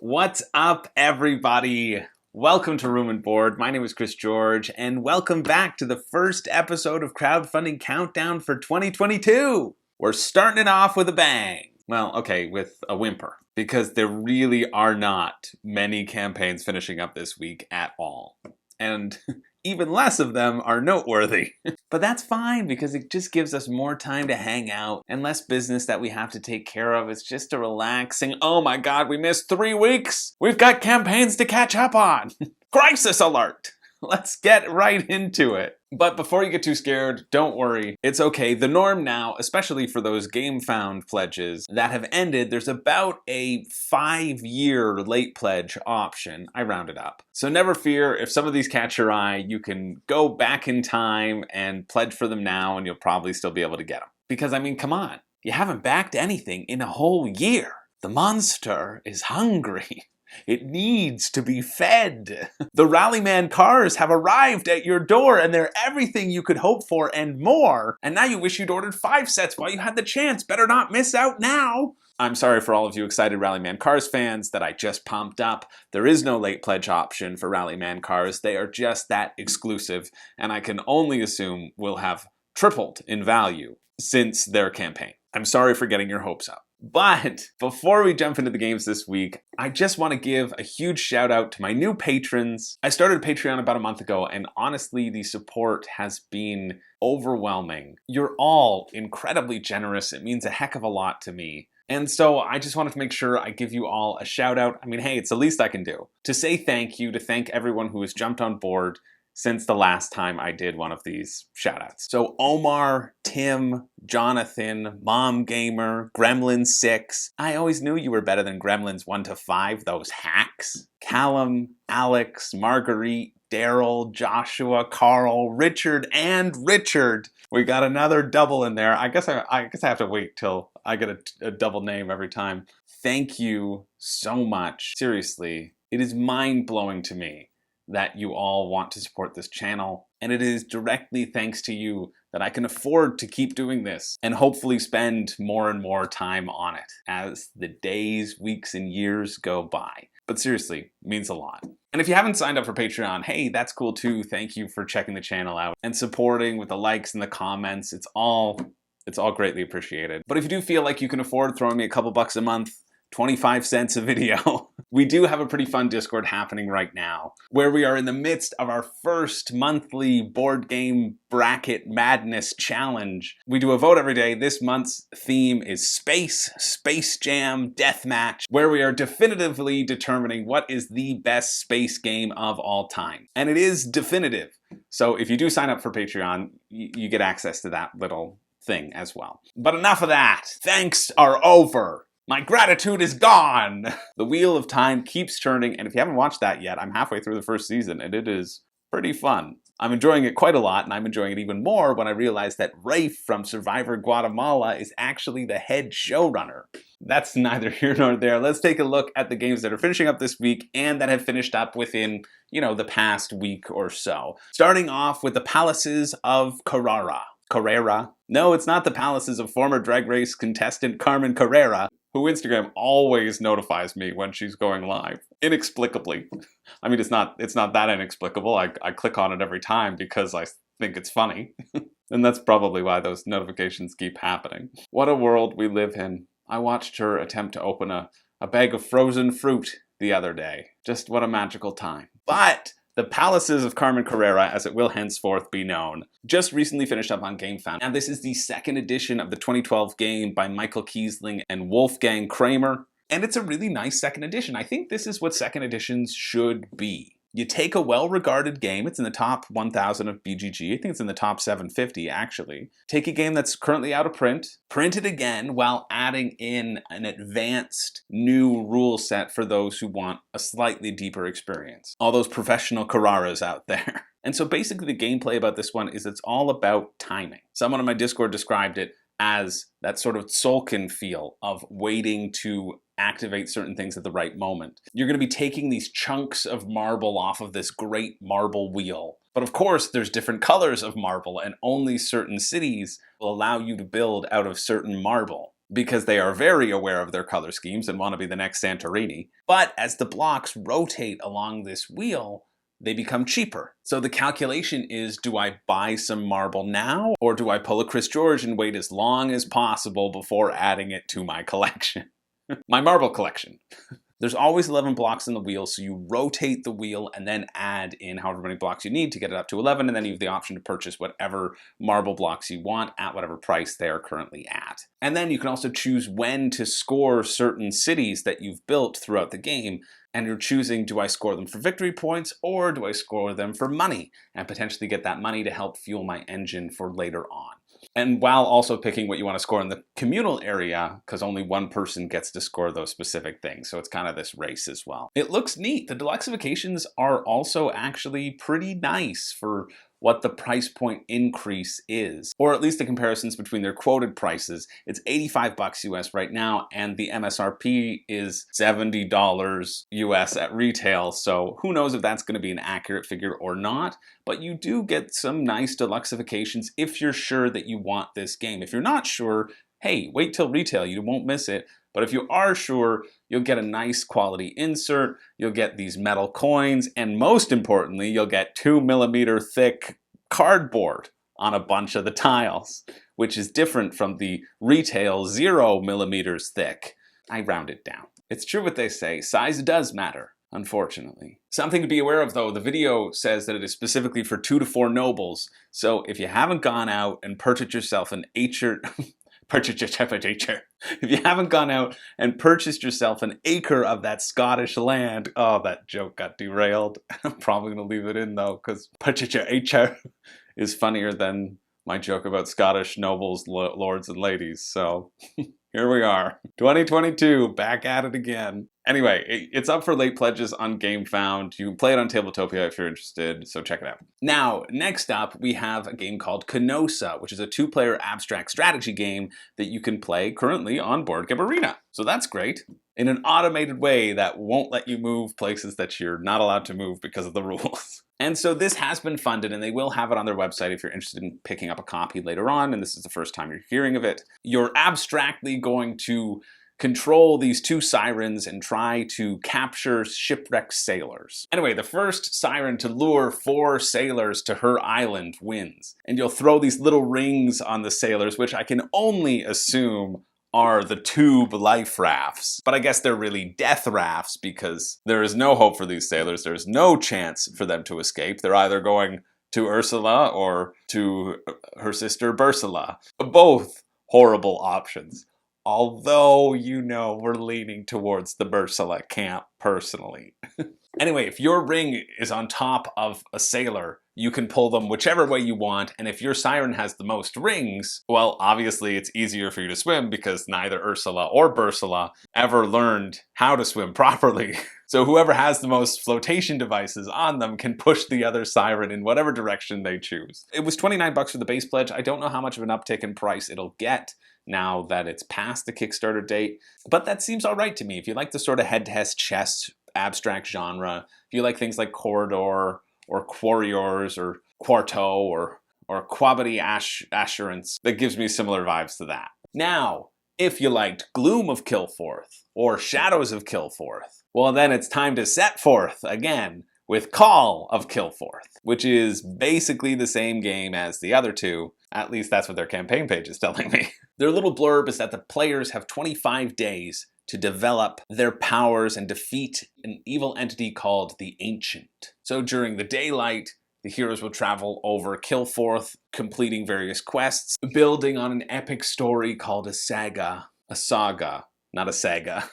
What's up, everybody? Welcome to Room and Board. My name is Chris George, and welcome back to the first episode of Crowdfunding Countdown for 2022. We're starting it off with a bang. Well, okay, with a whimper, because there really are not many campaigns finishing up this week at all. And even less of them are noteworthy. But that's fine, because it just gives us more time to hang out and less business that we have to take care of. It's just a relaxing, oh my god, we missed 3 weeks! We've got campaigns to catch up on! Crisis alert! Let's get right into it. But before you get too scared, don't worry. It's okay. The norm now, especially for those GameFound pledges that have ended, there's about a 5-year late pledge option. I rounded up. So never fear, if some of these catch your eye, you can go back in time and pledge for them now, and you'll probably still be able to get them. Because, I mean, come on. You haven't backed anything in a whole year. The monster is hungry. It needs to be fed. The Rallyman cars have arrived at your door, and they're everything you could hope for and more. And now you wish you'd ordered 5 sets while you had the chance. Better not miss out now. I'm sorry for all of you excited Rallyman Cars fans that I just pumped up. There is no late pledge option for Rallyman Cars. They are just that exclusive, and I can only assume will have tripled in value since their campaign. I'm sorry for getting your hopes up. But before we jump into the games this week, I just want to give a huge shout out to my new patrons. I started Patreon about a month ago, and honestly, the support has been overwhelming. You're all incredibly generous. It means a heck of a lot to me. And so I just wanted to make sure I give you all a shout out. I mean, hey, it's the least I can do. To say thank you, to thank everyone who has jumped on board since the last time I did one of these shoutouts. So Omar, Tim, Jonathan, Mom Gamer, Gremlin6. I always knew you were better than Gremlins 1 to 5, those hacks. Callum, Alex, Marguerite, Daryl, Joshua, Carl, Richard, and Richard. We got another double in there. I guess I have to wait till I get a double name every time. Thank you so much. Seriously, it is mind-blowing to me that you all want to support this channel, and it is directly thanks to you that I can afford to keep doing this and hopefully spend more and more time on it as the days, weeks, and years go by. But seriously, it means a lot. And if you haven't signed up for Patreon, hey, that's cool too. Thank you for checking the channel out and supporting with the likes and the comments. It's all greatly appreciated. But if you do feel like you can afford throwing me a couple bucks a month, 25 cents a video. We do have a pretty fun Discord happening right now, where we are in the midst of our first monthly board game bracket madness challenge. We do a vote every day. This month's theme is Space Jam Deathmatch, where we are definitively determining what is the best space game of all time. And it is definitive. So if you do sign up for Patreon, you get access to that little thing as well. But enough of that. Thanks are over. My gratitude is gone! The Wheel of Time keeps turning, and if you haven't watched that yet, I'm halfway through the first season, and it is pretty fun. I'm enjoying it quite a lot, and I'm enjoying it even more when I realize that Rafe from Survivor Guatemala is actually the head showrunner. That's neither here nor there. Let's take a look at the games that are finishing up this week and that have finished up within, the past week or so. Starting off with the Palaces of Carrara. Carrera? No, it's not the palaces of former Drag Race contestant Carmen Carrera, who Instagram always notifies me when she's going live. Inexplicably. I mean, it's not that inexplicable. I click on it every time because I think it's funny. And that's probably why those notifications keep happening. What a world we live in. I watched her attempt to open a bag of frozen fruit the other day. Just what a magical time. But the Palaces of Carmen Carrara, as it will henceforth be known, just recently finished up on GameFound. And this is the second edition of the 2012 game by Michael Kiesling and Wolfgang Kramer. And it's a really nice second edition. I think this is what second editions should be. You take a well-regarded game, it's in the top 1,000 of BGG, I think it's in the top 750 actually. Take a game that's currently out of print, print it again while adding in an advanced new rule set for those who want a slightly deeper experience. All those professional Carraras out there. And so basically the gameplay about this one is it's all about timing. Someone on my Discord described it as that sort of Tzolk'in feel of waiting to activate certain things at the right moment. You're going to be taking these chunks of marble off of this great marble wheel. But of course, there's different colors of marble, and only certain cities will allow you to build out of certain marble. because they are very aware of their color schemes and want to be the next Santorini. But as the blocks rotate along this wheel, they become cheaper. So the calculation is, do I buy some marble now, or do I pull a Chris George and wait as long as possible before adding it to my collection? My marble collection. There's always 11 blocks in the wheel, so you rotate the wheel and then add in however many blocks you need to get it up to 11, and then you have the option to purchase whatever marble blocks you want at whatever price they are currently at. And then you can also choose when to score certain cities that you've built throughout the game, and you're choosing, do I score them for victory points or do I score them for money, and potentially get that money to help fuel my engine for later on. And while also picking what you want to score in the communal area, because only one person gets to score those specific things. So it's kind of this race as well. It looks neat. The deluxifications are also actually pretty nice for what the price point increase is, or at least the comparisons between their quoted prices. It's $85 US right now, and the MSRP is $70 US at retail, so who knows if that's going to be an accurate figure or not, but you do get some nice deluxifications if you're sure that you want this game. If you're not sure, hey, wait till retail, you won't miss it. But if you are sure, you'll get a nice quality insert, you'll get these metal coins, and most importantly, you'll get 2mm thick cardboard on a bunch of the tiles, which is different from the retail 0mm thick. I round it down. It's true what they say, size does matter, unfortunately. Something to be aware of though, the video says that it is specifically for 2 to 4 nobles, so if you haven't gone out and purchased yourself an if you haven't gone out and purchased yourself an acre of that Scottish land, oh, that joke got derailed. I'm probably going to leave it in though, because acre is funnier than my joke about Scottish nobles, lords, and ladies. So here we are, 2022, back at it again. Anyway, it's up for late pledges on GameFound. You can play it on Tabletopia if you're interested, so check it out. Now, next up, we have a game called Canosa, which is a 2-player abstract strategy game that you can play currently on Board Game Arena. So that's great. In an automated way that won't let you move places that you're not allowed to move because of the rules. And so this has been funded, and they will have it on their website if you're interested in picking up a copy later on, and this is the first time you're hearing of it. You're abstractly going to control these 2 sirens and try to capture shipwrecked sailors. Anyway, the first siren to lure 4 sailors to her island wins. And you'll throw these little rings on the sailors, which I can only assume are the tube life rafts. But I guess they're really death rafts because there is no hope for these sailors. There's no chance for them to escape. They're either going to Ursula or to her sister Bursula. Both horrible options. Although, you know, we're leaning towards the Bursula camp personally. Anyway, if your ring is on top of a sailor, you can pull them whichever way you want, and if your siren has the most rings, well, obviously it's easier for you to swim because neither Ursula or Bursula ever learned how to swim properly. So whoever has the most flotation devices on them can push the other siren in whatever direction they choose. It was $29 for the base pledge. I don't know how much of an uptick in price it'll get now that it's past the Kickstarter date, but that seems all right to me. If you like the sort of head-to-head chess abstract genre, if you like things like Corridor or Quarriors or Quarto or Quabity Assurance, that gives me similar vibes to that. Now, if you liked Gloom of Kilforth or Shadows of Kilforth, well then it's time to set forth again with Call of Kilforth, which is basically the same game as the other 2. At least that's what their campaign page is telling me. Their little blurb is that the players have 25 days to develop their powers and defeat an evil entity called the Ancient. So during the daylight, the heroes will travel over Kilforth, completing various quests, building on an epic story called a saga, not a saga.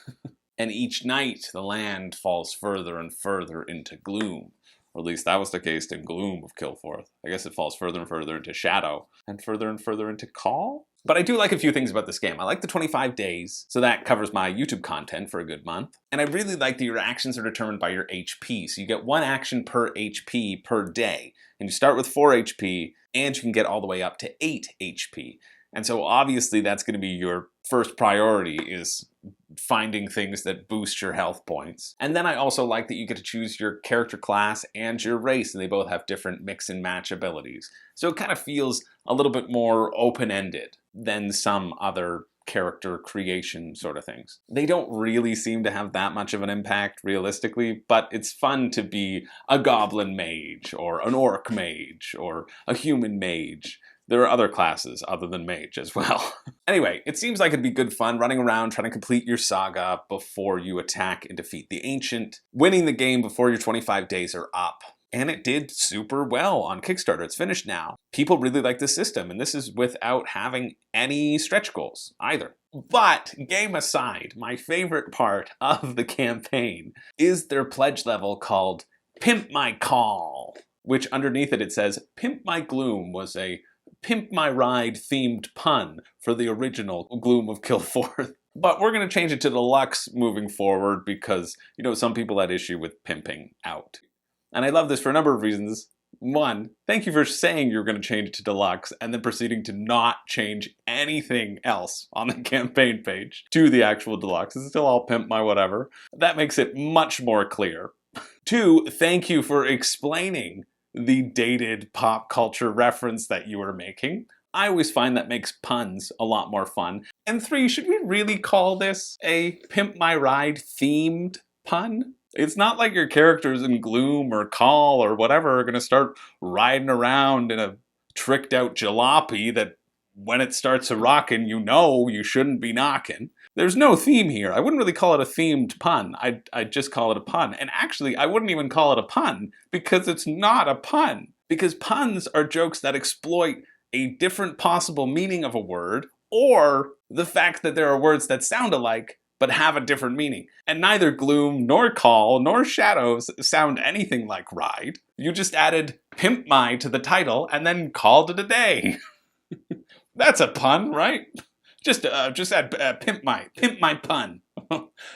And each night, the land falls further and further into gloom. Or at least that was the case in Gloom of Kilforth. I guess it falls further and further into Shadow, and further into Call? But I do like a few things about this game. I like the 25 days, so that covers my YouTube content for a good month. And I really like that your actions are determined by your HP. So you get 1 action per HP per day. And you start with 4 HP, and you can get all the way up to 8 HP. And so obviously that's going to be your first priority, is finding things that boost your health points. And then I also like that you get to choose your character class and your race, and they both have different mix and match abilities. So it kind of feels a little bit more open-ended than some other character creation sort of things. They don't really seem to have that much of an impact realistically, but it's fun to be a goblin mage or an orc mage or a human mage. There are other classes other than mage as well. Anyway, it seems like it'd be good fun running around trying to complete your saga before you attack and defeat the Ancient, winning the game before your 25 days are up. And it did super well on Kickstarter. It's finished now. People really like this system, and this is without having any stretch goals either. But, game aside, my favorite part of the campaign is their pledge level called Pimp My Call, which underneath it says, Pimp My Gloom was a Pimp My Ride themed pun for the original Gloom of Kilforth. But we're going to change it to deluxe moving forward because, you know, some people had issue with pimping out. And I love this for a number of reasons. One, thank you for saying you're going to change it to deluxe and then proceeding to not change anything else on the campaign page to the actual deluxe. It's still all pimp my whatever. That makes it much more clear. Two, thank you for explaining the dated pop culture reference that you were making. I always find that makes puns a lot more fun. And three, should we really call this a Pimp My Ride themed pun? It's not like your characters in Gloom or Call or whatever are going to start riding around in a tricked out jalopy that when it starts a rockin', you know you shouldn't be knocking. There's no theme here. I wouldn't really call it a themed pun. I'd just call it a pun. And actually, I wouldn't even call it a pun because it's not a pun. Because puns are jokes that exploit a different possible meaning of a word or the fact that there are words that sound alike but have a different meaning. And neither Gloom, nor Call, nor Shadows sound anything like Ride. You just added Pimp My to the title and then called it a day. That's a pun, right? Just add Pimp My Pun.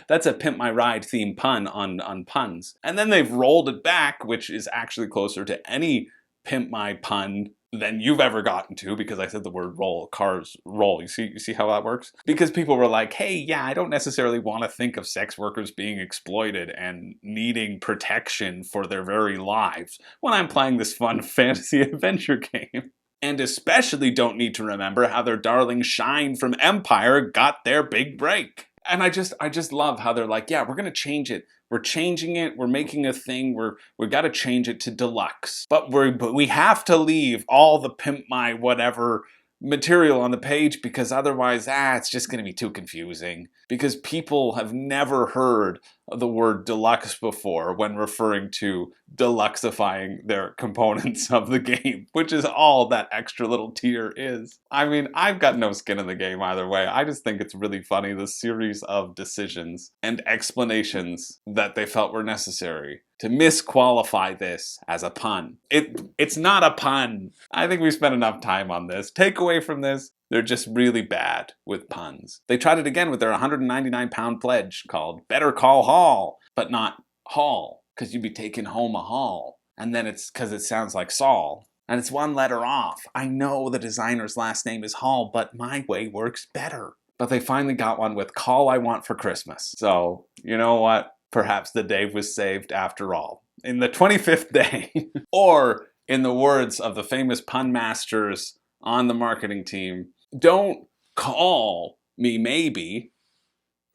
That's a Pimp My Ride theme pun on puns. And then they've rolled it back, which is actually closer to any Pimp My Pun than you've ever gotten to, because I said the word roll, cars roll. You see how that works? Because people were like, hey, yeah, I don't necessarily want to think of sex workers being exploited and needing protection for their very lives when I'm playing this fun fantasy adventure game. And especially don't need to remember how their darling Shine from Empire got their big break. And I just love how they're like, yeah, we're going to change it. We're changing it. We're making a thing. We got to change it to deluxe. But we have to leave all the Pimp My whatever material on the page because otherwise, it's just going to be too confusing. Because people have never heard the word deluxe before when referring to deluxifying their components of the game, which is all that extra little tier is. I mean, I've got no skin in the game either way. I just think it's really funny, the series of decisions and explanations that they felt were necessary to misqualify this as a pun. It's not a pun. I think we spent enough time on this. Take away from this, they're just really bad with puns. They tried it again with their £199 pledge called Better Call Hall, but not Hall, because you'd be taking home a haul. And then it's because it sounds like Saul. And it's one letter off. I know the designer's last name is Hall, but my way works better. But they finally got one with Call I Want for Christmas. So, you know what? Perhaps the day was saved after all. In the 25th day. Or, in the words of the famous pun masters on the marketing team, don't call me maybe,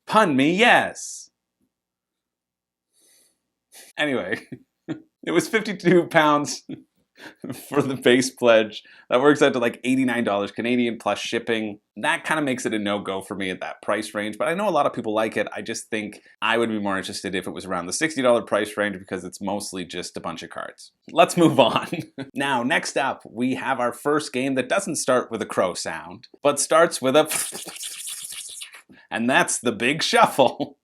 pun me yes. Anyway, it was £52 for the base pledge. That works out to like $89 Canadian plus shipping. That kind of makes it a no-go for me at that price range, but I know a lot of people like it. I just think I would be more interested if it was around the $60 price range because it's mostly just a bunch of cards. Let's move on. Now, next up, we have our first game that doesn't start with a crow sound, but starts with a and that's The Big Shuffle.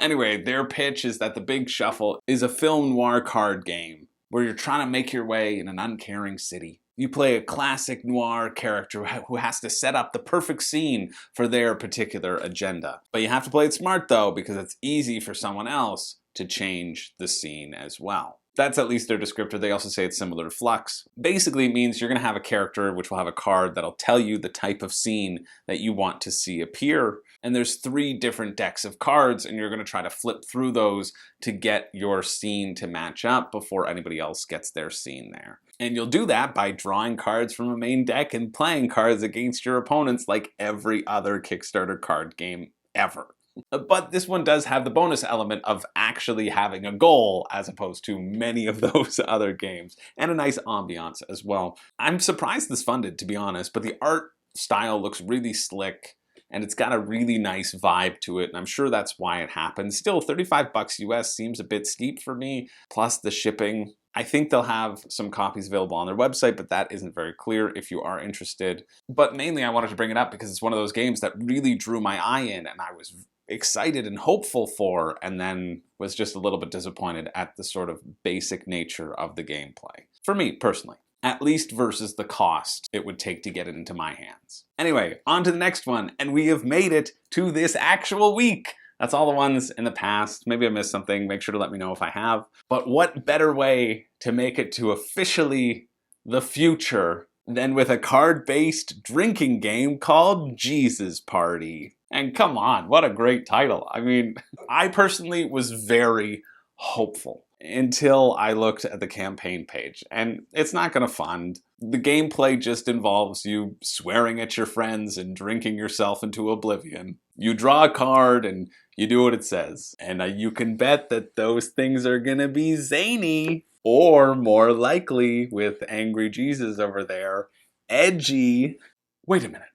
Anyway, their pitch is that The Big Shuffle is a film noir card game where you're trying to make your way in an uncaring city. You play a classic noir character who has to set up the perfect scene for their particular agenda. But you have to play it smart though, because it's easy for someone else to change the scene as well. That's at least their descriptor. They also say it's similar to Flux. Basically, it means you're going to have a character which will have a card that'll tell you the type of scene that you want to see appear. And there's 3 different decks of cards, and you're going to try to flip through those to get your scene to match up before anybody else gets their scene there. And you'll do that by drawing cards from a main deck and playing cards against your opponents like every other Kickstarter card game ever. But this one does have the bonus element of actually having a goal as opposed to many of those other games, and a nice ambiance as well. I'm surprised this funded, to be honest, but the art style looks really slick and it's got a really nice vibe to it, and I'm sure that's why it happened. Still, $35 US seems a bit steep for me, plus the shipping. I think they'll have some copies available on their website, but that isn't very clear if you are interested. But mainly I wanted to bring it up because it's one of those games that really drew my eye in, and I was excited and hopeful for, and then was just a little bit disappointed at the sort of basic nature of the gameplay. For me, personally. At least versus the cost it would take to get it into my hands. Anyway, on to the next one, and we have made it to this actual week. That's all the ones in the past. Maybe I missed something. Make sure to let me know if I have. But what better way to make it to officially the future than with a card-based drinking game called Jesus Party? And come on, what a great title. I mean, I personally was very hopeful until I looked at the campaign page, and it's not going to fund. The gameplay just involves you swearing at your friends and drinking yourself into oblivion. You draw a card and you do what it says, and you can bet that those things are going to be zany, or more likely, with Angry Jesus over there, edgy. Wait a minute.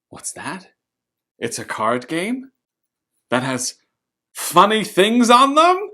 What's that? It's a card game that has funny things on them?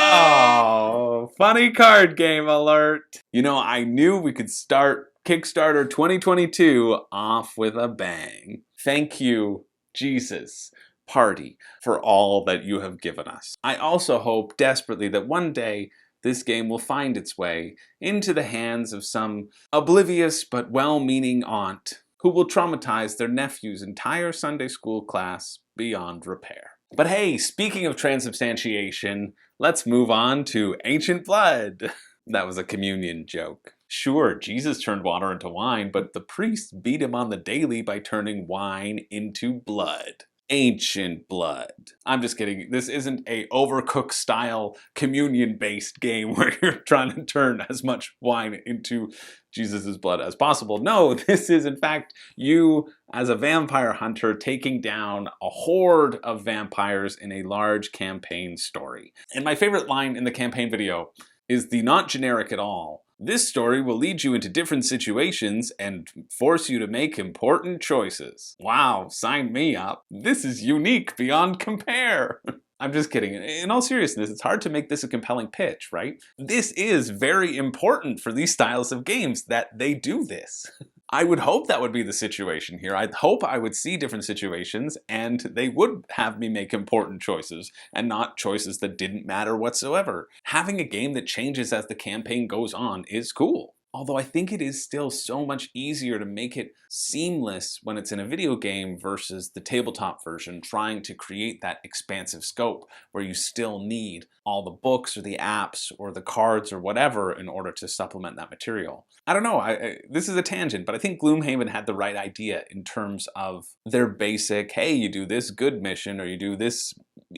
Oh, funny card game alert. You know, I knew we could start Kickstarter 2022 off with a bang. Thank you, Jesus Party, for all that you have given us. I also hope desperately that one day this game will find its way into the hands of some oblivious but well-meaning aunt who will traumatize their nephew's entire Sunday school class beyond repair. But hey, speaking of transubstantiation, let's move on to Ancient Blood. That was a communion joke. Sure, Jesus turned water into wine, but the priests beat him on the daily by turning wine into blood. Ancient Blood. I'm just kidding. This isn't a Overcooked style communion based game where you're trying to turn as much wine into Jesus' blood as possible. No, this is in fact you as a vampire hunter taking down a horde of vampires in a large campaign story. And my favorite line in the campaign video is the not generic at all. This story will lead you into different situations and force you to make important choices. Wow, sign me up. This is unique beyond compare. I'm just kidding. In all seriousness, it's hard to make this a compelling pitch, right? This is very important for these styles of games that they do this. I would hope that would be the situation here. I'd hope I would see different situations and they would have me make important choices and not choices that didn't matter whatsoever. Having a game that changes as the campaign goes on is cool. Although I think it is still so much easier to make it seamless when it's in a video game versus the tabletop version, trying to create that expansive scope where you still need all the books or the apps or the cards or whatever in order to supplement that material. I don't know, this is a tangent, but I think Gloomhaven had the right idea in terms of their basic, hey, you do this good mission or you do this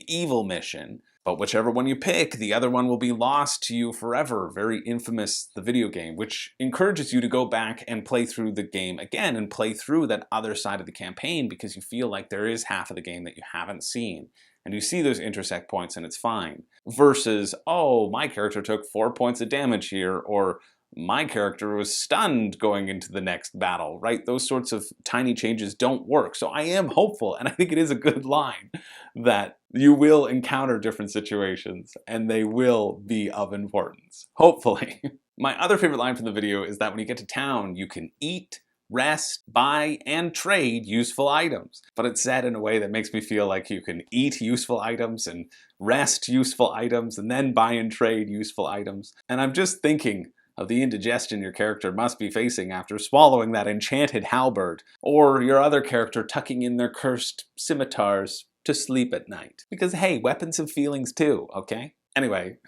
evil mission. But whichever one you pick, the other one will be lost to you forever. Very infamous, the video game, which encourages you to go back and play through the game again and play through that other side of the campaign because you feel like there is half of the game that you haven't seen. And you see those intersect points and it's fine. Versus, oh, my character took 4 points of damage here, or my character was stunned going into the next battle, right? Those sorts of tiny changes don't work. So I am hopeful, and I think it is a good line, that you will encounter different situations and they will be of importance. Hopefully. My other favorite line from the video is that when you get to town, you can eat, rest, buy, and trade useful items. But it's said in a way that makes me feel like you can eat useful items and rest useful items and then buy and trade useful items. And I'm just thinking of the indigestion your character must be facing after swallowing that enchanted halberd, or your other character tucking in their cursed scimitars to sleep at night. Because hey, weapons have feelings too, okay? Anyway,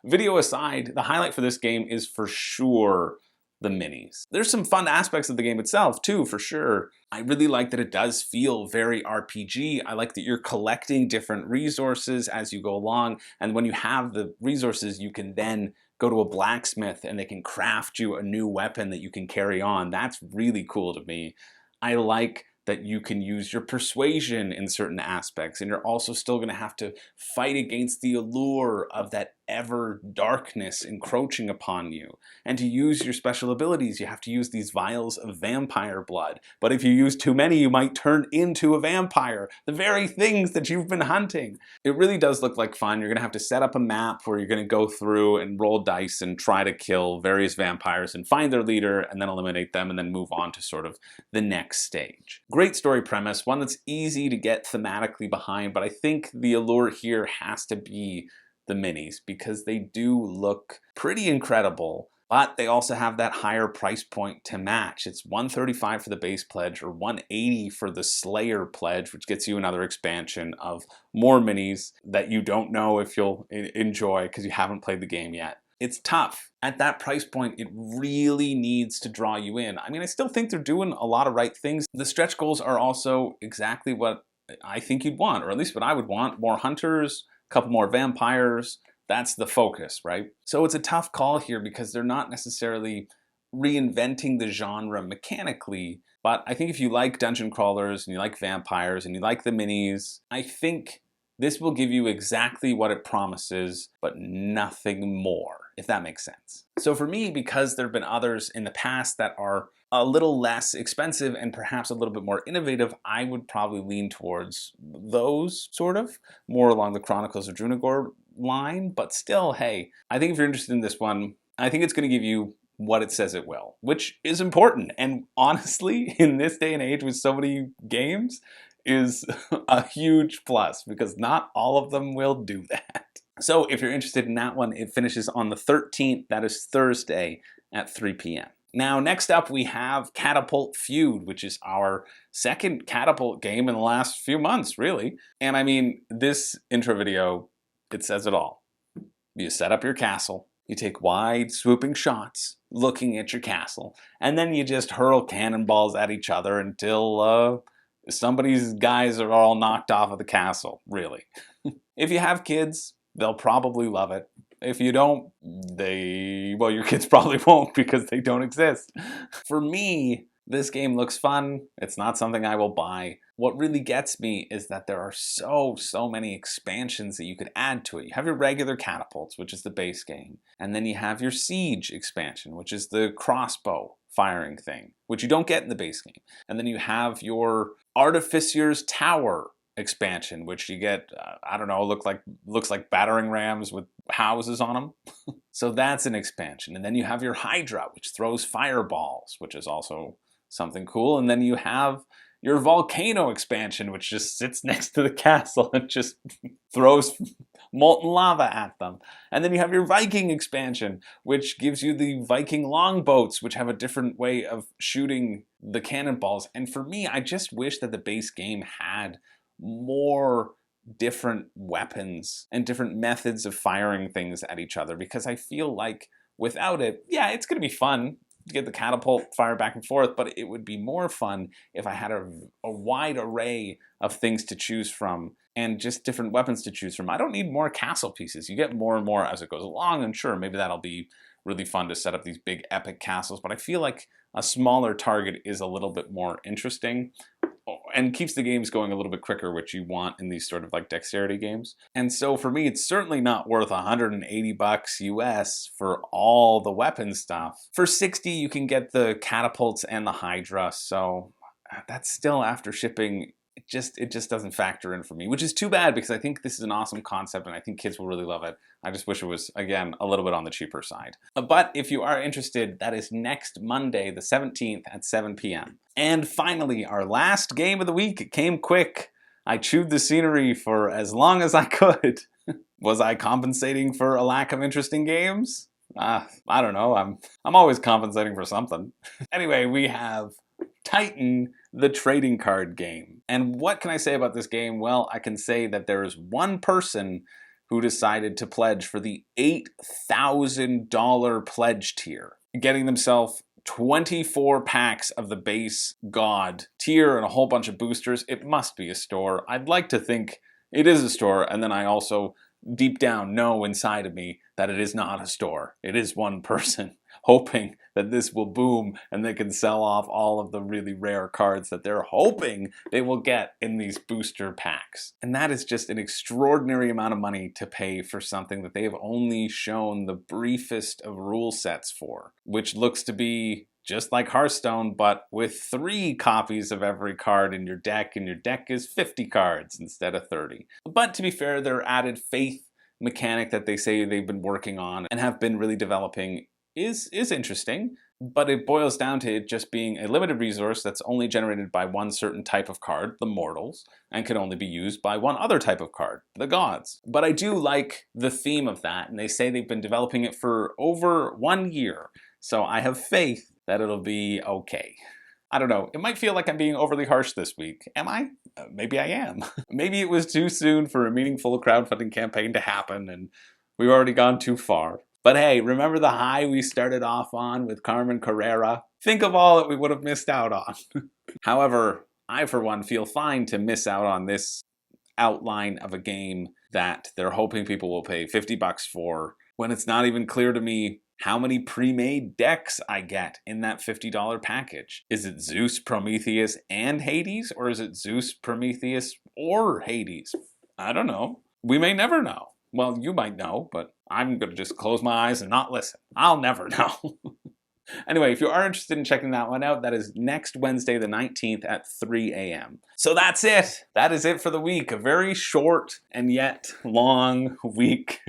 video aside, the highlight for this game is for sure the minis. There's some fun aspects of the game itself too, for sure. I really like that it does feel very RPG. I like that you're collecting different resources as you go along, and when you have the resources, you can then go to a blacksmith and they can craft you a new weapon that you can carry on. That's really cool to me. I like that you can use your persuasion in certain aspects, and you're also still going to have to fight against the allure of that ever darkness encroaching upon you. And to use your special abilities, you have to use these vials of vampire blood. But if you use too many, you might turn into a vampire, the very things that you've been hunting. It really does look like fun. You're going to have to set up a map where you're going to go through and roll dice and try to kill various vampires and find their leader and then eliminate them and then move on to sort of the next stage. Great story premise, one that's easy to get thematically behind, but I think the allure here has to be the minis because they do look pretty incredible, but they also have that higher price point to match. It's $135 for the base pledge or $180 for the Slayer pledge, which gets you another expansion of more minis that you don't know if you'll enjoy because you haven't played the game yet. It's tough. At that price point, it really needs to draw you in. I mean, I still think they're doing a lot of right things. The stretch goals are also exactly what I think you'd want, or at least what I would want. More hunters, a couple more vampires. That's the focus, right? So it's a tough call here because they're not necessarily reinventing the genre mechanically. But I think if you like dungeon crawlers and you like vampires and you like the minis, I think this will give you exactly what it promises, but nothing more, if that makes sense. So for me, because there have been others in the past that are a little less expensive and perhaps a little bit more innovative, I would probably lean towards those sort of, more along the Chronicles of Drunagor line. But still, hey, I think if you're interested in this one, I think it's going to give you what it says it will, which is important. And honestly, in this day and age with so many games, is a huge plus because not all of them will do that. So if you're interested in that one, it finishes on the 13th. That is Thursday at 3 p.m. Now, next up, we have Catapult Feud, which is our second Catapult game in the last few months, really. And I mean, this intro video, it says it all. You set up your castle, you take wide, swooping shots looking at your castle, and then you just hurl cannonballs at each other until somebody's guys are all knocked off of the castle, really. If you have kids, they'll probably love it. If you don't, well, your kids probably won't because they don't exist. For me, this game looks fun. It's not something I will buy. What really gets me is that there are so many expansions that you could add to it. You have your regular catapults, which is the base game. And then you have your siege expansion, which is the crossbow firing thing, which you don't get in the base game. And then you have your Artificer's Tower expansion, which you get, I don't know, looks like battering rams with houses on them. So that's an expansion. And then you have your Hydra, which throws fireballs, which is also something cool. And then you have your Volcano expansion, which just sits next to the castle and just throws molten lava at them. And then you have your Viking expansion, which gives you the Viking longboats, which have a different way of shooting the cannonballs. And for me, I just wish that the base game had more different weapons and different methods of firing things at each other, because I feel like without it, yeah, it's going to be fun to get the catapult fire back and forth, but it would be more fun if I had a wide array of things to choose from and just different weapons to choose from. I don't need more castle pieces. You get more and more as it goes along, and sure, maybe that'll be really fun to set up these big epic castles, but I feel like a smaller target is a little bit more interesting and keeps the games going a little bit quicker, which you want in these sort of like dexterity games. And so for me, it's certainly not worth $180 US for all the weapon stuff. For 60, you can get the catapults and the Hydra. So that's still after shipping. It just doesn't factor in for me, which is too bad because I think this is an awesome concept and I think kids will really love it. I just wish it was, again, a little bit on the cheaper side. But if you are interested, that is next Monday, the 17th at 7 p.m. And finally, our last game of the week. It came quick. I chewed the scenery for as long as I could. Was I compensating for a lack of interesting games? I don't know. I'm always compensating for something. Anyway, we have Titan, the trading card game. And what can I say about this game? Well, I can say that there is one person who decided to pledge for the $8,000 pledge tier, getting themselves 24 packs of the base God tier and a whole bunch of boosters. It must be a store. I'd like to think it is a store, and then I also deep down know inside of me that it is not a store. It is one person hoping that this will boom and they can sell off all of the really rare cards that they're hoping they will get in these booster packs. And that is just an extraordinary amount of money to pay for something that they have only shown the briefest of rule sets for, which looks to be just like Hearthstone, but with 3 copies of every card in your deck, and your deck is 50 cards instead of 30. But to be fair, their added faith mechanic that they say they've been working on and have been really developing is interesting, but it boils down to it just being a limited resource that's only generated by one certain type of card, the mortals, and can only be used by one other type of card, the gods. But I do like the theme of that, and they say they've been developing it for over 1 year, so I have faith that it'll be okay. I don't know, it might feel like I'm being overly harsh this week. Am I? Maybe I am. Maybe it was too soon for a meaningful crowdfunding campaign to happen and we've already gone too far. But hey, remember the high we started off on with Carmen Carrara? Think of all that we would have missed out on. However, I for one feel fine to miss out on this outline of a game that they're hoping people will pay $50 for when it's not even clear to me how many pre-made decks I get in that $50 package. Is it Zeus, Prometheus, and Hades? Or is it Zeus, Prometheus, or Hades? I don't know. We may never know. Well, you might know, but I'm gonna just close my eyes and not listen. I'll never know. Anyway, if you are interested in checking that one out, that is next Wednesday the 19th at 3 a.m. So that's it. That is it for the week. A very short and yet long week.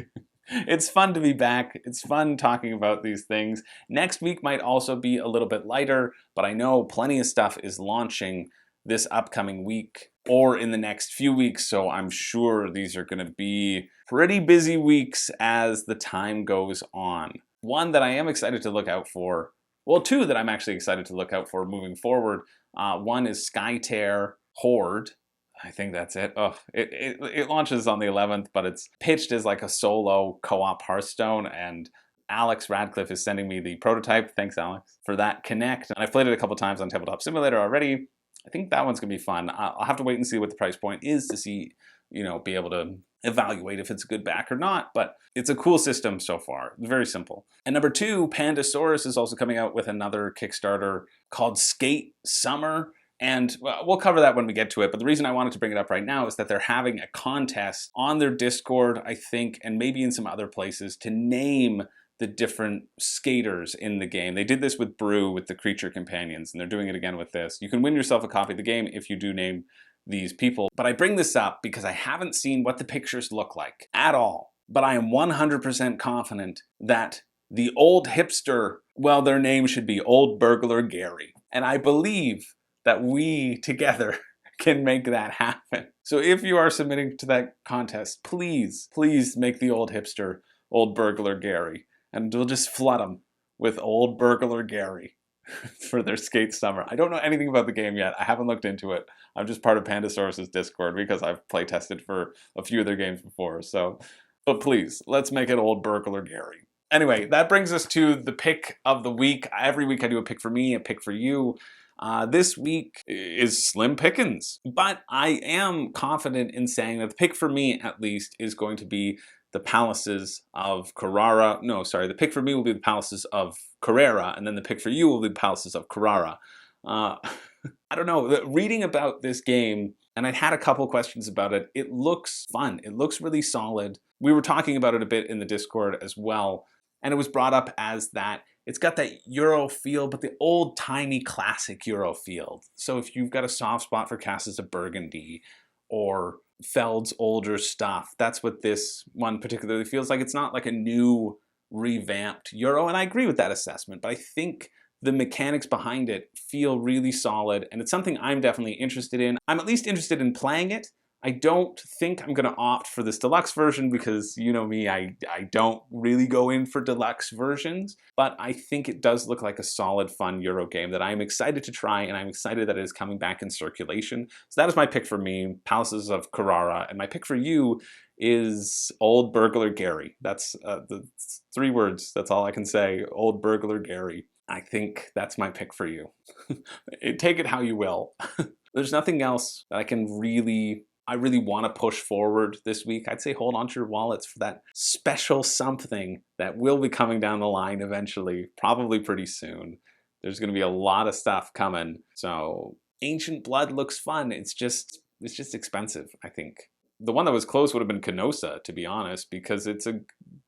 It's fun to be back. It's fun talking about these things. Next week might also be a little bit lighter, but I know plenty of stuff is launching this upcoming week or in the next few weeks, so I'm sure these are going to be pretty busy weeks as the time goes on. One that I am excited to look out for, well, 2 that I'm actually excited to look out for moving forward. One is Skytear Horde. I think that's it. Oh, it launches on the 11th, but it's pitched as like a solo co-op Hearthstone, and Alex Radcliffe is sending me the prototype. Thanks, Alex, for that Connect. And I've played it a couple times on Tabletop Simulator already. I think that one's gonna be fun. I'll have to wait and see what the price point is to see, be able to evaluate if it's a good back or not, but it's a cool system so far. Very simple. And number 2, Pandasaurus is also coming out with another Kickstarter called Skate Summer. And we'll cover that when we get to it, but the reason I wanted to bring it up right now is that they're having a contest on their Discord, I think, and maybe in some other places, to name the different skaters in the game. They did this with Brew, with the creature companions, and they're doing it again with this. You can win yourself a copy of the game if you do name these people. But I bring this up because I haven't seen what the pictures look like at all. But I am 100% confident that the old hipster, well, their name should be Old Burglar Gary. And I believe that we together can make that happen. So if you are submitting to that contest, please make the old hipster Old Burglar Gary, and we'll just flood them with Old Burglar Gary for their Skate Summer. I don't know anything about the game yet. I haven't looked into it. I'm just part of Pandasaurus's Discord because I've play tested for a few of their games before. So, but please, let's make it Old Burglar Gary. Anyway, that brings us to the pick of the week. Every week I do a pick for me, a pick for you. This week is slim pickings, but I am confident in saying that the pick for me, at least, is going to be the Palaces of Carrara. No, sorry, the pick for me will be the Palaces of Carrara, and then the pick for you will be the Palaces of Carrara. I don't know, reading about this game, and I had a couple questions about it, it looks fun. It looks really solid. We were talking about it a bit in the Discord as well, and it was brought up as that it's got that Euro feel, but the old-timey classic Euro feel. So if you've got a soft spot for Castles of Burgundy or Feld's older stuff, that's what this one particularly feels like. It's not like a new, revamped Euro, and I agree with that assessment, but I think the mechanics behind it feel really solid, and it's something I'm definitely interested in. I'm at least interested in playing it. I don't think I'm gonna opt for this deluxe version because, you know me, I don't really go in for deluxe versions, but I think it does look like a solid, fun Euro game that I'm excited to try, and I'm excited that it is coming back in circulation. So that is my pick for me, Palaces of Carrara, and my pick for you is Old Burglar Gary. That's the 3 words, that's all I can say, Old Burglar Gary. I think that's my pick for you. Take it how you will. There's nothing else that I really want to push forward this week. I'd say hold on to your wallets for that special something that will be coming down the line eventually, probably pretty soon. There's going to be a lot of stuff coming. So Ancient Blood looks fun. It's just expensive, I think. The one that was close would have been Canosa, to be honest, because it's a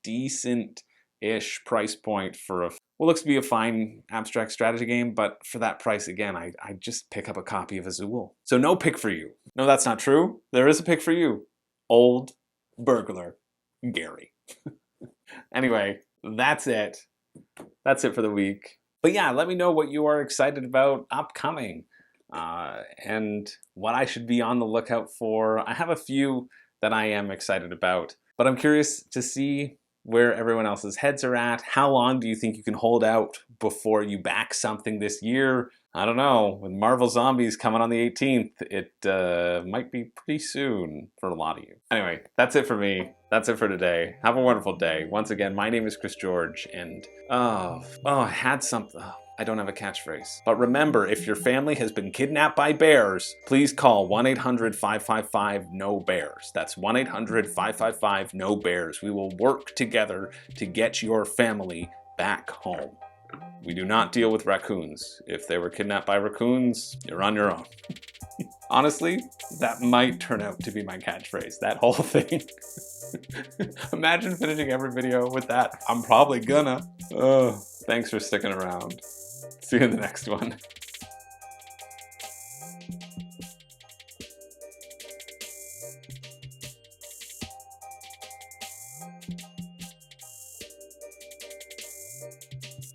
decent-ish price point for what looks to be a fine abstract strategy game, but for that price, again, I just pick up a copy of Azul. So no pick for you. No, that's not true. There is a pick for you. Old Burglar Gary. Anyway, that's it. That's it for the week. But yeah, let me know what you are excited about upcoming and what I should be on the lookout for. I have a few that I am excited about, but I'm curious to see where everyone else's heads are at. How long do you think you can hold out before you back something this year? I don't know. With Marvel Zombies coming on the 18th, it might be pretty soon for a lot of you. Anyway, that's it for me. That's it for today. Have a wonderful day. Once again, my name is Chris George, and I had something. I don't have a catchphrase. But remember, if your family has been kidnapped by bears, please call 1-800-555-NO-BEARS. That's 1-800-555-NO-BEARS. We will work together to get your family back home. We do not deal with raccoons. If they were kidnapped by raccoons, you're on your own. Honestly, that might turn out to be my catchphrase, that whole thing. Imagine finishing every video with that. I'm probably gonna. Oh, thanks for sticking around. See you in the next one.